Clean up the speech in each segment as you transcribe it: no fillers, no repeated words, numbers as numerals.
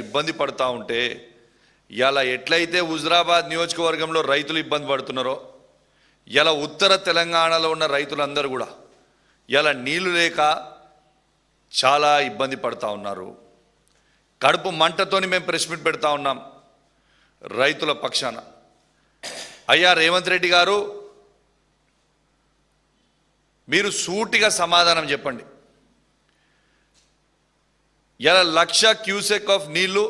ఇబ్బంది పడతా ఉంటే ఇలా ఎట్లయితే హుజరాబాద్ నియోజకవర్గంలో రైతులు ఇబ్బంది పడుతున్నారో ఇలా ఉత్తర తెలంగాణలో ఉన్న రైతులందరూ కూడా ఇలా నీళ్లు లేక చాలా ఇబ్బంది పడతా ఉన్నారు. కడుపు మంటతోని మేము ప్రెస్ మీట్ పెడతా ఉన్నాం రైతుల పక్షాన. అయ్యా రేవంత్ రెడ్డి గారు, మీరు సూటిగా సమాధానం చెప్పండి. ఇలా 1,00,000 క్యూసెక్ ఆఫ్ నీళ్లు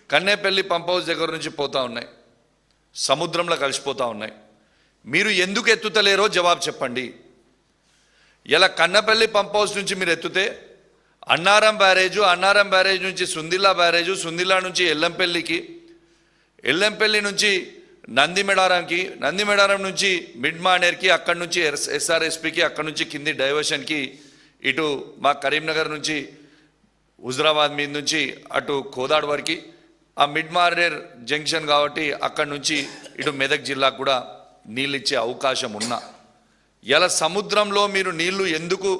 కన్నేపల్లి పంప్ హౌస్ దగ్గర నుంచి పోతా ఉన్నాయి, సముద్రంలో కలిసిపోతూ ఉన్నాయి. మీరు ఎందుకు ఎత్తుతలేరో జవాబు చెప్పండి. ఇలా కన్నపల్లి పంప్ హౌస్ నుంచి మీరు ఎత్తుతే అన్నారం బ్యారేజ్ నుంచి సుందిల్లా బ్యారేజు, సుందిల్లా నుంచి ఎల్లంపల్లికి, ఎల్లంపల్లి నుంచి నందిమెడారంకి, నందిమెడారం నుంచి మిడ్ మానేర్కి, అక్కడి నుంచి ఎస్ఆర్ఎస్పికి, అక్కడి నుంచి కింది డైవర్షన్కి, ఇటు మా కరీంనగర్ నుంచి హుజరాబాద్ మీద నుంచి అటు కోదాడ్ వరకు ఆ మిడ్ మానేర్ జంక్షన్ కాబట్టి అక్కడి నుంచి ఇటు మెదక్ జిల్లాకు కూడా నీళ్ళు ఇచ్చే అవకాశం ఉన్నా ఇలా సముద్రంలో మీరు నీళ్లు ఎందుకు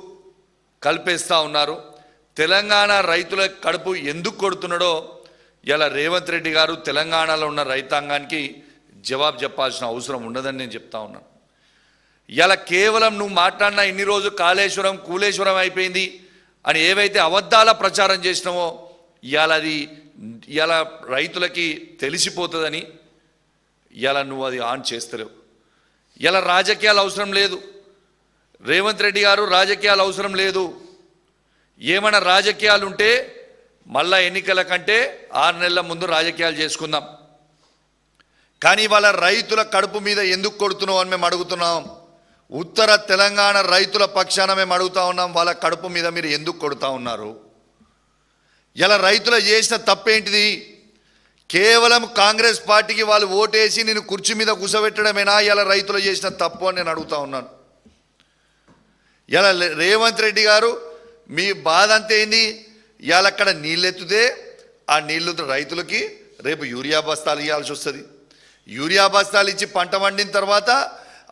కలిపేస్తూ ఉన్నారు? తెలంగాణ రైతుల కడుపు ఎందుకు కొడుతున్నాడో ఇలా రేవంత్ రెడ్డి గారు తెలంగాణలో ఉన్న రైతాంగానికి జవాబు చెప్పాల్సిన అవసరం ఉండదని నేను చెప్తా ఉన్నాను. ఇలా కేవలం నువ్వు మాట్లాడిన ఇన్ని రోజు కాళేశ్వరం కూలేశ్వరం అయిపోయింది అని ఏవైతే అబద్ధాల ప్రచారం చేసినావో ఇలా రైతులకి తెలిసిపోతుందని ఇలా నువ్వు అది ఆన్ చేస్తలేవు. ఇలా రాజకీయాలు అవసరం లేదు రేవంత్ రెడ్డి గారు, రాజకీయాలు అవసరం లేదు. ఏమైనా రాజకీయాలు ఉంటే మళ్ళా ఎన్నికల కంటే 6 నెలల ముందు రాజకీయాలు చేసుకుందాం. కానీ వాళ్ళ రైతుల కడుపు మీద ఎందుకు కొడుతున్నావు అని మేము అడుగుతున్నాం. ఉత్తర తెలంగాణ రైతుల పక్షాన మేము అడుగుతా ఉన్నాం, వాళ్ళ కడుపు మీద మీరు ఎందుకు కొడుతూ ఉన్నారు? ఇలా రైతులు చేసిన తప్పేంటిది? కేవలం కాంగ్రెస్ పార్టీకి వాళ్ళు ఓటేసి నేను కుర్చీ మీద కూర్చోబెట్టడమేనా ఇలా రైతులు చేసిన తప్పు అని నేను అడుగుతా ఉన్నాను. ఇలా రేవంత్ రెడ్డి గారు, మీ బాధ అంతే ఏంది? ఇవాళ అక్కడ నీళ్ళు ఎత్తుతే ఆ నీళ్లు రైతులకి రేపు యూరియా బస్తాలు ఇవ్వాల్సి వస్తుంది. యూరియా బస్తాలు ఇచ్చి పంట వండిన తర్వాత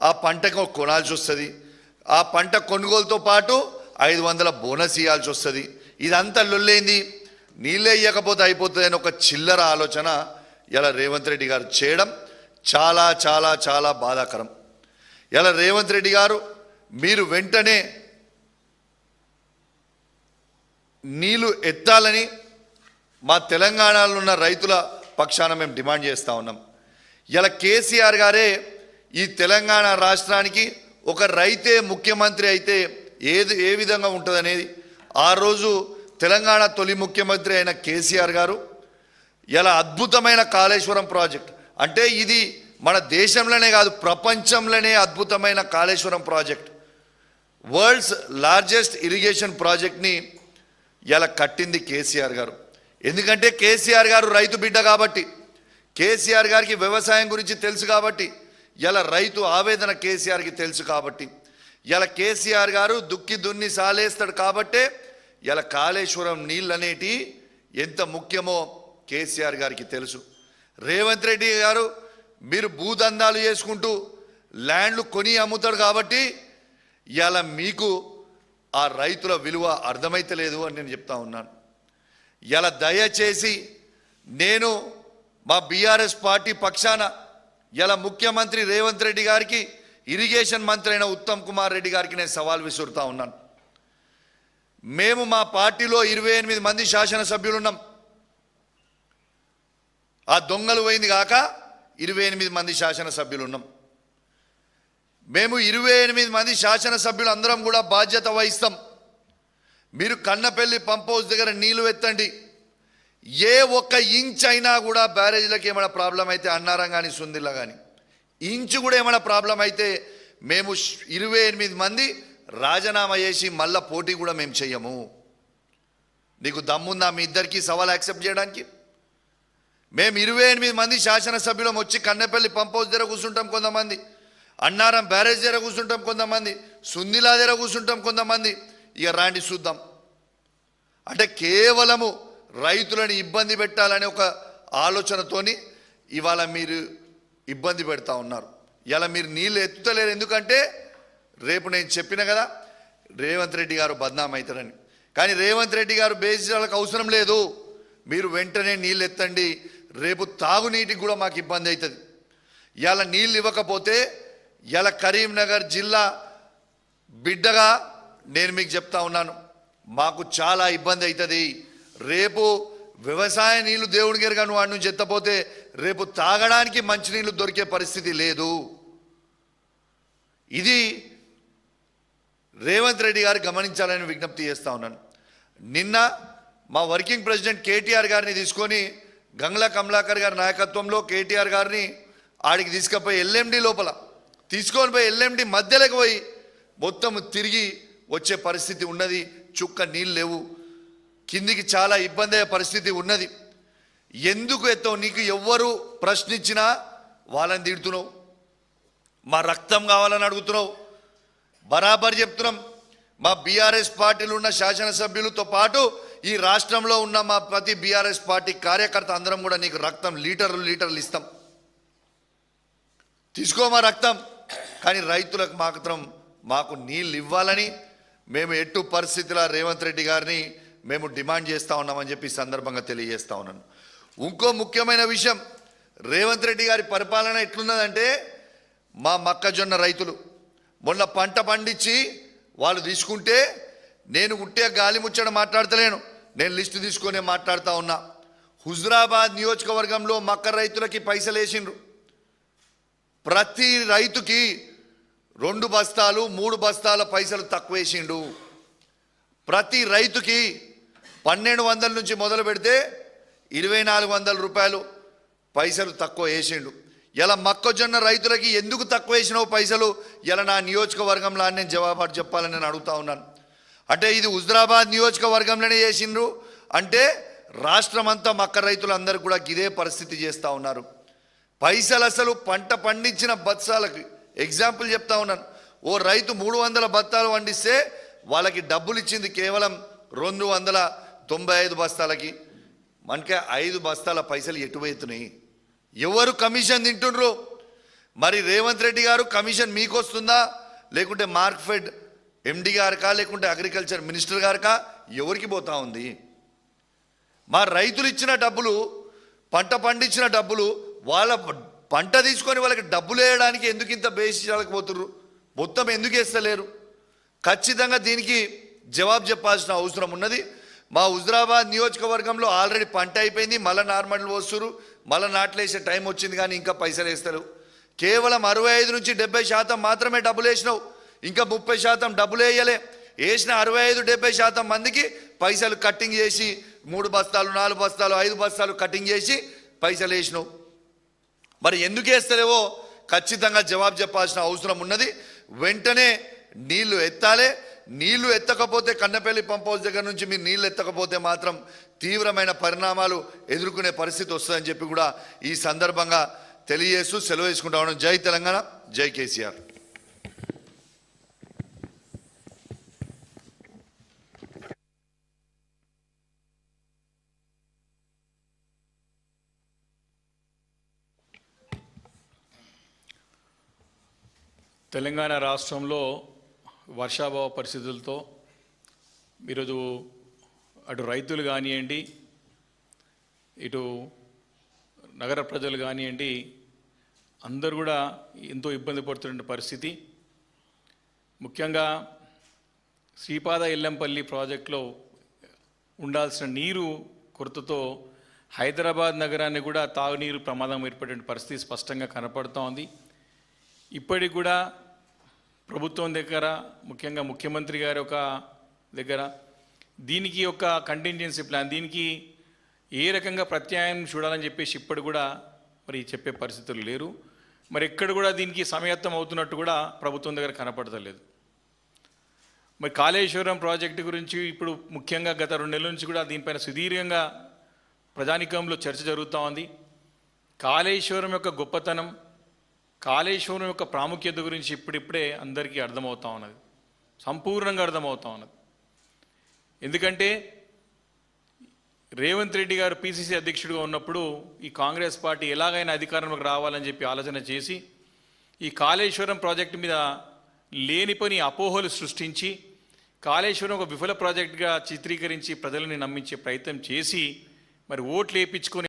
ఆ పంటకు కొనాల్సి వస్తుంది. ఆ పంట కొనుగోలుతో పాటు 500 బోనస్ ఇవ్వాల్సి వస్తుంది. ఇదంతా లొల్లేంది? నీళ్ళే ఇవ్వకపోతే అయిపోతుంది అని ఒక చిల్లర ఆలోచన ఇలా రేవంత్ రెడ్డి గారు చేయడం చాలా చాలా చాలా బాధాకరం. ఇలా రేవంత్ రెడ్డి గారు, మీరు వెంటనే నీళ్లు ఎత్తాలని మా తెలంగాణలో ఉన్న రైతుల పక్షాన మేము డిమాండ్ చేస్తూ ఉన్నాం. ఇలా కేసీఆర్ గారే ఈ తెలంగాణ రాష్ట్రానికి ఒక రైతే ముఖ్యమంత్రి అయితే ఏ విధంగా ఉంటుంది అనేది ఆ రోజు తెలంగాణ తొలి ముఖ్యమంత్రి అయిన కేసీఆర్ గారు ఇలా అద్భుతమైన కాళేశ్వరం ప్రాజెక్ట్, అంటే ఇది మన దేశంలోనే కాదు ప్రపంచంలోనే అద్భుతమైన Kaleshwaram project, world's largest irrigation ప్రాజెక్ట్ని ఇలా కట్టింది కేసీఆర్ గారు. ఎందుకంటే కేసీఆర్ గారు రైతు బిడ్డ కాబట్టి, కేసీఆర్ గారికి వ్యవసాయం గురించి తెలుసు కాబట్టి, ఇలా రైతు ఆవేదన కేసీఆర్కి తెలుసు కాబట్టి, ఇలా కేసీఆర్ గారు దుక్కి దున్ని సాలేస్తాడు కాబట్టే ఇలా కాళేశ్వరం నీళ్ళు అనేటి ఎంత ముఖ్యమో కేసీఆర్ గారికి తెలుసు. రేవంత్ రెడ్డి గారు, మీరు భూదందాలు చేసుకుంటూ ల్యాండ్లు కొని అమ్ముతాడు కాబట్టి ఇలా మీకు ఆ రైతుల విలువ అర్థమైతలేదు అని నేను చెప్తా ఉన్నాను. ఇలా దయచేసి నేను మా బీఆర్ఎస్ పార్టీ పక్షాన ఇలా ముఖ్యమంత్రి రేవంత్ రెడ్డి గారికి, ఇరిగేషన్ మంత్రి అయిన ఉత్తమ్ కుమార్ రెడ్డి గారికి నేను సవాల్ విసురుతా ఉన్నాను. మేము మా పార్టీలో 28 మంది శాసనసభ్యులు ఉన్నాం. ఆ దొంగలు పోయింది కాక 28 మంది శాసనసభ్యులు ఉన్నాం. మేము 28 మంది శాసనసభ్యులు అందరం కూడా బాధ్యత వహిస్తాం. మీరు కన్నపల్లి పంప్ హౌస్ దగ్గర నీళ్లు ఎత్తండి. ఏ ఒక్క ఇంచ్ అయినా కూడా బ్యారేజ్లకు ఏమైనా ప్రాబ్లం అయితే, అన్నారం కానీ సుందిల్లా కానీ ఇంచు కూడా ఏమైనా ప్రాబ్లం అయితే మేము 28 మంది రాజీనామా చేసి మళ్ళా పోటీ కూడా మేము చెయ్యము. నీకు దమ్ముందా మీ ఇద్దరికి సవాల్ యాక్సెప్ట్ చేయడానికి? మేము 28 మంది శాసనసభ్యులం వచ్చి కన్నపల్లి పంప్ హౌస్ దగ్గర కూర్చుంటాం కొంతమంది, అన్నారం బ్యారేజ్ దగ్గర కూర్చుంటాం కొంతమంది, సుందిలా దగ్గర కూర్చుంటాం కొంతమంది. ఇక రాండి చూద్దాం. అంటే కేవలము రైతులను ఇబ్బంది పెట్టాలనే ఒక ఆలోచనతోని ఇవాళ మీరు ఇబ్బంది పెడతా ఉన్నారు. ఇలా మీరు నీళ్ళు ఎత్తుతలేరు. ఎందుకంటే రేపు నేను చెప్పిన కదా రేవంత్ రెడ్డి గారు బద్నాం అవుతారని. కానీ రేవంత్ రెడ్డి గారు బేసిక్ అవసరం లేదు. మీరు వెంటనే నీళ్ళు ఎత్తండి, రేపు తాగునీటికి కూడా మాకు ఇబ్బంది అవుతుంది. ఇలా నీళ్ళు ఇవ్వకపోతే ఇలా కరీంనగర్ జిల్లా బిడ్డగా నేను మీకు చెప్తా ఉన్నాను, మాకు చాలా ఇబ్బంది అవుతుంది. రేపు వ్యవసాయ నీళ్లు దేవుడి గారు కానీ వాడి నుంచి ఎత్తపోతే రేపు తాగడానికి మంచినీళ్ళు దొరికే పరిస్థితి లేదు. ఇది రేవంత్ రెడ్డి గారు గమనించాలని విజ్ఞప్తి చేస్తూ ఉన్నాను. నిన్న మా వర్కింగ్ ప్రెసిడెంట్ కేటీఆర్ గారిని తీసుకొని గంగ్లా కమలాకర్ గారి నాయకత్వంలో కేటీఆర్ గారిని ఆడికి తీసుకుపోయి ఎల్ఎండి లోపల తీసుకొని పోయి ఎల్ఎండి మధ్యలోకి పోయి మొత్తం తిరిగి వచ్చే పరిస్థితి ఉన్నది. చుక్క నీళ్ళు లేవు, కిందికి చాలా ఇబ్బంది అయ్యే పరిస్థితి ఉన్నది. ఎందుకు ఎత్తావు? నీకు ఎవ్వరు ప్రశ్నించినా వాళ్ళని తిడుతున్నావు, మా రక్తం కావాలని అడుగుతున్నావు. బరాబర్ చెప్తున్నాం, మా బీఆర్ఎస్ పార్టీలో ఉన్న శాసనసభ్యులతో పాటు ఈ రాష్ట్రంలో ఉన్న మా ప్రతి బీఆర్ఎస్ పార్టీ కార్యకర్త అందరం కూడా నీకు రక్తం లీటర్లు ఇస్తాం, తీసుకో మా రక్తం. కానీ రైతులకు మాత్రం మాకు నీళ్ళు ఇవ్వాలని మేము ఎట్టు పరిస్థితిలో రేవంత్ రెడ్డి గారిని మేము డిమాండ్ చేస్తూ ఉన్నామని చెప్పి సందర్భంగా తెలియజేస్తా ఉన్నాను. ఇంకో ముఖ్యమైన విషయం, రేవంత్ రెడ్డి గారి పరిపాలన ఎట్లున్నదంటే, మా మొక్కజొన్న రైతులు మొన్న పంట పండించి వాళ్ళు తీసుకుంటే, నేను ఉట్టే గాలి ముచ్చట మాట్లాడతలేను, నేను లిస్టు తీసుకొని మాట్లాడుతూ ఉన్నా. హుజురాబాద్ నియోజకవర్గంలో మక్క రైతులకి పైసలు వేసిండ్రు. ప్రతి రైతుకి 2 బస్తాలు 3 బస్తాల పైసలు తక్కువ వేసిండు. ప్రతి రైతుకి 1200 నుంచి మొదలు పెడితే 2400 రూపాయలు పైసలు తక్కువ వేసిండు. ఇలా మొక్కజొన్న రైతులకి ఎందుకు తక్కువ వేసినావు పైసలు? ఇలా నా నియోజకవర్గంలో నేను జవాబు చెప్పాలని నేను అడుగుతా ఉన్నాను. అంటే ఇది హుజురాబాద్ నియోజకవర్గంలోనే చేసిండ్రు అంటే రాష్ట్రం అంతా మక్క రైతులందరూ కూడా ఇదే పరిస్థితి చేస్తూ ఉన్నారు. పైసలు అసలు పంట పండించిన బత్సాలకి ఎగ్జాంపుల్ చెప్తా ఉన్నాను. ఓ రైతు 300 బత్తాలు పండిస్తే వాళ్ళకి డబ్బులు ఇచ్చింది కేవలం 295 బస్తాలకి. మనకే 5 బస్తాల పైసలు ఎటువైతున్నాయి? ఎవరు కమిషన్ తింటుండ్రు? మరి రేవంత్ రెడ్డి గారు కమిషన్ మీకు వస్తుందా, లేకుంటే మార్క్ఫెడ్ ఎండి గారికా, లేకుంటే అగ్రికల్చర్ మినిస్టర్ గారికా, ఎవరికి పోతా ఉంది? మా రైతులు ఇచ్చిన డబ్బులు, పంట పండించిన డబ్బులు, వాళ్ళ పంట తీసుకొని వాళ్ళకి డబ్బులు వేయడానికి ఎందుకు ఇంత బేసిపోతుర్రు? మొత్తం ఎందుకు వేస్తలేరు? ఖచ్చితంగా దీనికి జవాబు చెప్పాల్సిన అవసరం ఉన్నది. మా హుజురాబాద్ నియోజకవర్గంలో ఆల్రెడీ పంట అయిపోయింది, మళ్ళీ నార్మల్ వస్తురు, మళ్ళీ నాట్లు వేసే టైం వచ్చింది, కానీ ఇంకా పైసలు వేస్తారు. కేవలం 65 నుంచి 70% మాత్రమే డబ్బులు వేసినావు, ఇంకా 30% డబ్బులు వేయలే. వేసిన 65-70% మందికి పైసలు కట్టింగ్ చేసి 3 బస్తాలు 4 బస్తాలు 5 బస్తాలు కట్టింగ్ చేసి పైసలు వేసినావు. మరి ఎందుకు వేస్తలేవో ఖచ్చితంగా జవాబు చెప్పాల్సిన అవసరం ఉన్నది. వెంటనే నీళ్లు ఎత్తాలే. నీళ్లు ఎత్తకపోతే, కన్నపల్లి పంప్ హౌస్ దగ్గర నుంచి మీరు నీళ్ళు ఎత్తకపోతే మాత్రం తీవ్రమైన పరిణామాలు ఎదుర్కొనే పరిస్థితి వస్తుందని చెప్పి కూడా ఈ సందర్భంగా తెలియజేస్తూ సెలవు తీసుకుంటా ఉన్నాం. జై తెలంగాణ, జై కేసీఆర్. తెలంగాణ రాష్ట్రంలో వర్షాభావ పరిస్థితులతో ఈరోజు అటు రైతులు కానివ్వండి, ఇటు నగర ప్రజలు కానివ్వండి, అందరూ కూడా ఎంతో ఇబ్బంది పడుతున్న పరిస్థితి. ముఖ్యంగా శ్రీపాద ఎల్లంపల్లి ప్రాజెక్టులో ఉండాల్సిన నీరు కొరతతో హైదరాబాద్ నగరాన్ని కూడా తాగునీరు ప్రమాదం ఏర్పడే పరిస్థితి స్పష్టంగా కనపడుతూ ఉంది. ఇప్పటికి కూడా ప్రభుత్వం దగ్గర, ముఖ్యంగా ముఖ్యమంత్రి గారి ఒక దగ్గర దీనికి ఒక కంటింజెన్సీ ప్లాన్, దీనికి ఏ రకంగా ప్రత్యామ్నాయం చూడాలని చెప్పేసి ఇప్పుడు కూడా మరి చెప్పే పరిస్థితులు లేరు. మరి ఎక్కడ కూడా దీనికి సమయత్వం అవుతున్నట్టు కూడా ప్రభుత్వం దగ్గర కనపడతలేదు. మరి కాళేశ్వరం ప్రాజెక్టు గురించి ఇప్పుడు ముఖ్యంగా గత 2 నెలల నుంచి కూడా దీనిపైన సుదీర్ఘంగా ప్రజానికంలో చర్చ జరుగుతూ ఉంది. కాళేశ్వరం యొక్క గొప్పతనం, కాళేశ్వరం యొక్క ప్రాముఖ్యత గురించి ఇప్పుడిప్పుడే అందరికీ అర్థమవుతా ఉన్నది, సంపూర్ణంగా అర్థమవుతా ఉన్నది. ఎందుకంటే రేవంత్ రెడ్డి గారు పిసిసి అధ్యక్షుడిగా ఉన్నప్పుడు ఈ కాంగ్రెస్ పార్టీ ఎలాగైనా అధికారంలోకి రావాలని చెప్పి ఆలోచన చేసి ఈ కాళేశ్వరం ప్రాజెక్టు మీద లేనిపోని అపోహలు సృష్టించి కాళేశ్వరం ఒక విఫల ప్రాజెక్టుగా చిత్రీకరించి ప్రజలని నమ్మించే ప్రయత్నం చేసి మరి ఓట్లు వేయించుకొని